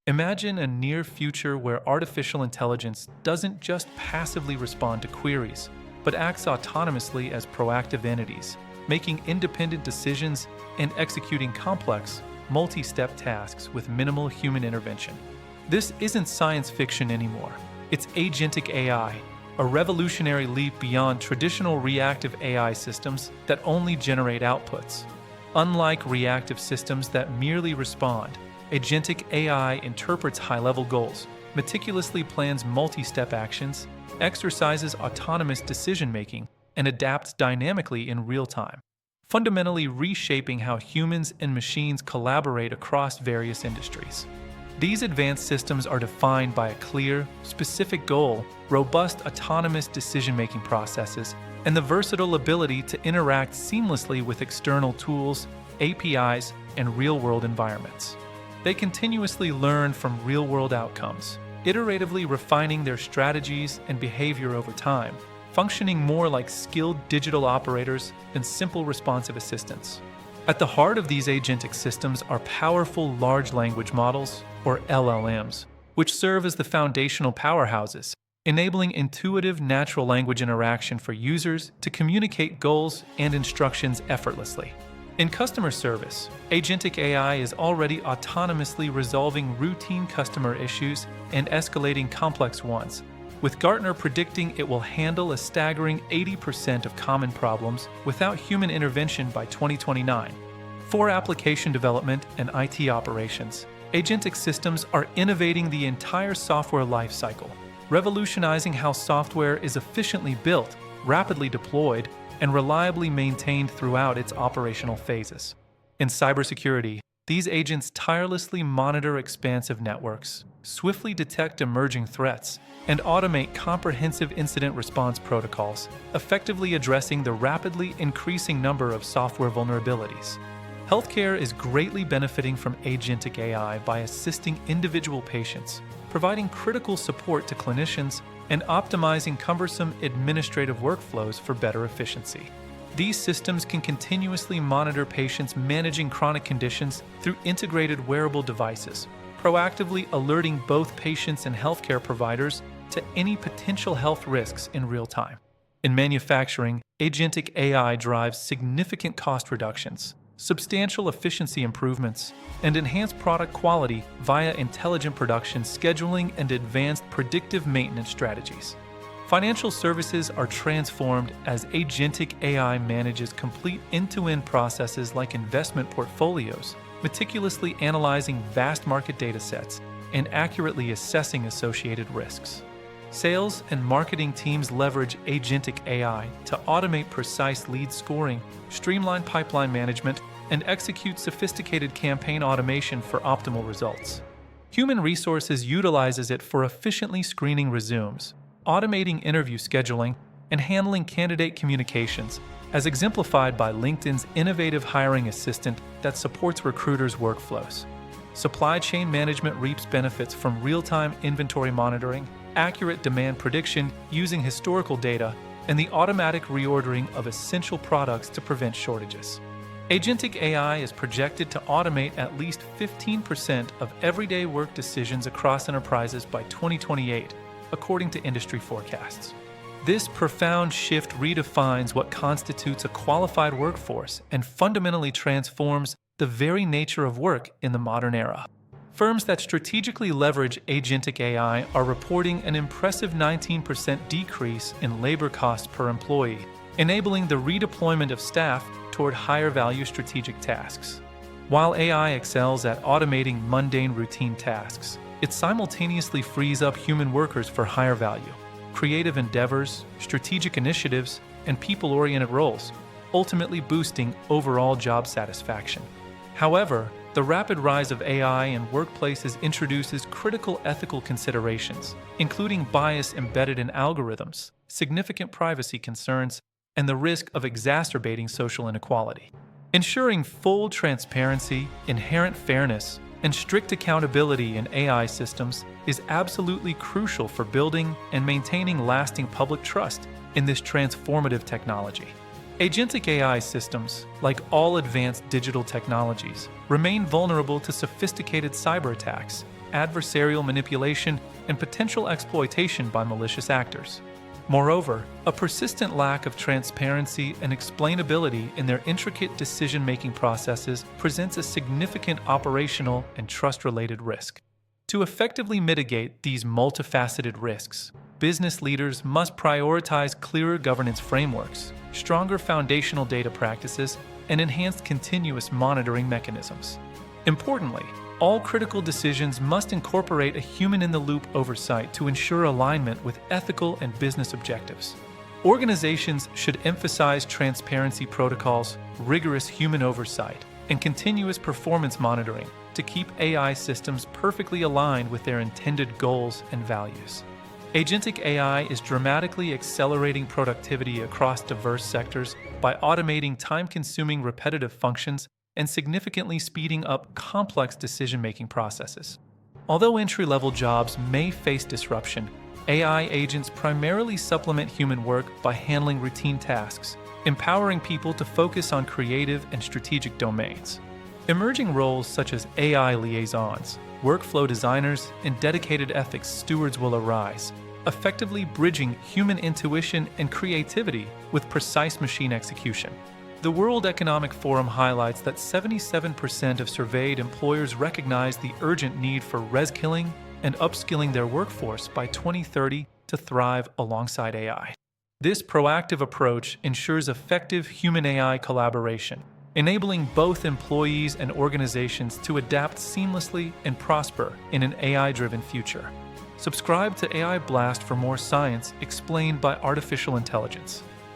Imagine a near future where artificial intelligence doesn't just passively respond to queries, but acts autonomously as proactive entities, making independent decisions and executing complex, multi-step tasks with minimal human intervention. This isn't science fiction anymore. It's agentic AI, a revolutionary leap beyond traditional reactive AI systems that only generate outputs. Unlike reactive systems that merely respond, agentic AI interprets high-level goals, meticulously plans multi-step actions, exercises autonomous decision-making, and adapts dynamically in real time, fundamentally reshaping how humans and machines collaborate across various industries. These advanced systems are defined by a clear, specific goal, robust autonomous decision-making processes, and the versatile ability to interact seamlessly with external tools, APIs, and real-world environments. They continuously learn from real-world outcomes, iteratively refining their strategies and behavior over time, functioning more like skilled digital operators than simple responsive assistants. At the heart of these agentic systems are powerful large language models, or LLMs, which serve as the foundational powerhouses, enabling intuitive natural language interaction for users to communicate goals and instructions effortlessly. In customer service, agentic AI is already autonomously resolving routine customer issues and escalating complex ones, with Gartner predicting it will handle a staggering 80% of common problems without human intervention by 2029. For application development and IT operations, agentic systems are innovating the entire software lifecycle, revolutionizing how software is efficiently built, rapidly deployed, and reliably maintained throughout its operational phases. In cybersecurity, these agents tirelessly monitor expansive networks, swiftly detect emerging threats, and automate comprehensive incident response protocols, effectively addressing the rapidly increasing number of software vulnerabilities. Healthcare is greatly benefiting from agentic AI by assisting individual patients, providing critical support to clinicians, and optimizing cumbersome administrative workflows for better efficiency. These systems can continuously monitor patients managing chronic conditions through integrated wearable devices, proactively alerting both patients and healthcare providers to any potential health risks in real time. In manufacturing, agentic AI drives significant cost reductions, substantial efficiency improvements, and enhanced product quality via intelligent production scheduling and advanced predictive maintenance strategies. Financial services are transformed as agentic AI manages complete end-to-end processes like investment portfolios, meticulously analyzing vast market data sets and accurately assessing associated risks. Sales and marketing teams leverage agentic AI to automate precise lead scoring, streamline pipeline management, and execute sophisticated campaign automation for optimal results. Human resources utilizes it for efficiently screening resumes, automating interview scheduling, and handling candidate communications, as exemplified by LinkedIn's innovative hiring assistant that supports recruiters' workflows. Supply chain management reaps benefits from real-time inventory monitoring, accurate demand prediction using historical data, and the automatic reordering of essential products to prevent shortages. Agentic AI is projected to automate at least 15% of everyday work decisions across enterprises by 2028, according to industry forecasts. This profound shift redefines what constitutes a qualified workforce and fundamentally transforms the very nature of work in the modern era. Firms that strategically leverage agentic AI are reporting an impressive 19% decrease in labor costs per employee, enabling the redeployment of staff toward higher-value strategic tasks. While AI excels at automating mundane routine tasks, it simultaneously frees up human workers for higher value, creative endeavors, strategic initiatives, and people-oriented roles, ultimately boosting overall job satisfaction. However, the rapid rise of AI in workplaces introduces critical ethical considerations, including bias embedded in algorithms, significant privacy concerns, and the risk of exacerbating social inequality. Ensuring full transparency, inherent fairness, and strict accountability in AI systems is absolutely crucial for building and maintaining lasting public trust in this transformative technology. Agentic AI systems, like all advanced digital technologies, remain vulnerable to sophisticated cyber attacks, adversarial manipulation, and potential exploitation by malicious actors. Moreover, a persistent lack of transparency and explainability in their intricate decision-making processes presents a significant operational and trust-related risk. To effectively mitigate these multifaceted risks, business leaders must prioritize clearer governance frameworks, stronger foundational data practices, and enhanced continuous monitoring mechanisms. Importantly, all critical decisions must incorporate a human-in-the-loop oversight to ensure alignment with ethical and business objectives. Organizations should emphasize transparency protocols, rigorous human oversight, and continuous performance monitoring to keep AI systems perfectly aligned with their intended goals and values. Agentic AI is dramatically accelerating productivity across diverse sectors by automating time-consuming repetitive functions and significantly speeding up complex decision-making processes. Although entry-level jobs may face disruption, AI agents primarily supplement human work by handling routine tasks, empowering people to focus on creative and strategic domains. Emerging roles such as AI liaisons, workflow designers, and dedicated ethics stewards will arise, effectively bridging human intuition and creativity with precise machine execution. The World Economic Forum highlights that 77% of surveyed employers recognize the urgent need for reskilling and upskilling their workforce by 2030 to thrive alongside AI. This proactive approach ensures effective human-AI collaboration, enabling both employees and organizations to adapt seamlessly and prosper in an AI-driven future. Subscribe to AI Blast for more science explained by artificial intelligence.